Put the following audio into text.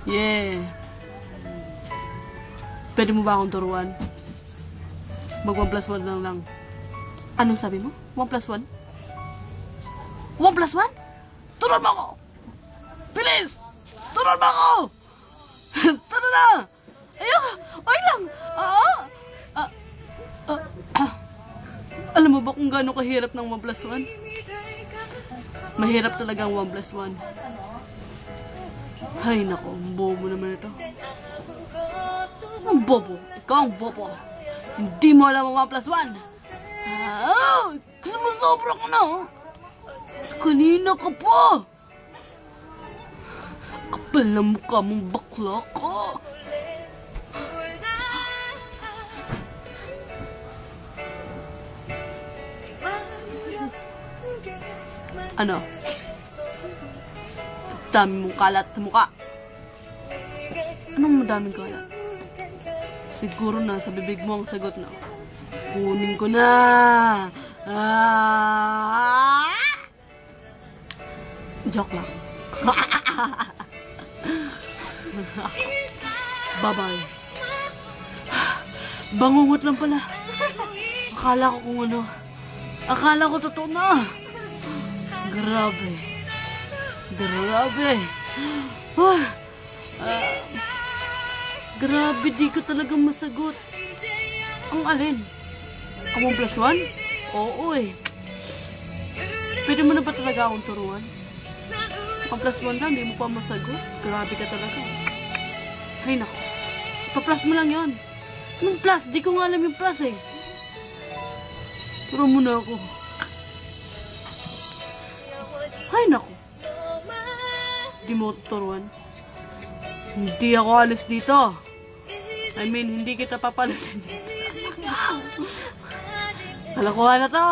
Yeah. Pwede mo ba akong turuan? Mag 1 plus 1 lang. Anong sabi mo? 1 plus 1? 1 plus 1? Turuan mo ako! Bilis! Turuan mo ako! Tara na! Ayoko! Okay lang! Alam mo ba kung gaano kahirap ng 1 plus 1? Mahirap talaga ang 1 plus 1. Ay nako, ang bobo naman ito. Ang bobo! Ikaw ang bobo! Hindi mo alam ang 1 plus 1! Sumusobra ko na! Kanina ka pa! Kapal na mukha mong bakla ka! Ano? Dami mong kalat sa mukha. Anong madaming kalat? Siguro na sa bibig mo ang sagot na. Kunin ko na! Joke lang. Bye-bye. Bangungot lang pala. Akala ko kung ano. Akala ko totoo na. Grabe. Grabe. Grabe, di ko talaga masagot. Ang alin? Ang 1 plus 1? Oo eh. Pwede mo na ba talaga akong turuan? 1 plus 1 lang, di mo pa masagot. Grabe ka talaga. Ay naku. Pa-plus mo lang yon. Anong plus? Di ko nga alam yung plus eh. Turo mo na ako. Ay naku. Di mo turuan. Hindi ako alis dito. I mean, hindi kita papalasin dito. Kalokohan na to.